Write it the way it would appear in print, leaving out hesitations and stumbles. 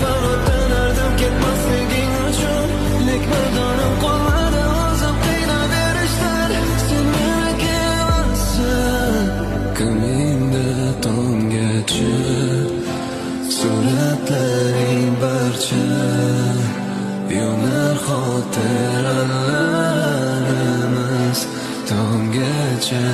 Faqatdan ardim ketmasliging uchun. Lek mardonim qolmadi o'zim qiynaverishdan. Sen meniki emassan. Ko'nglimda tonggacha suratlaring barcha yonar xotiralarimiz tonggacha.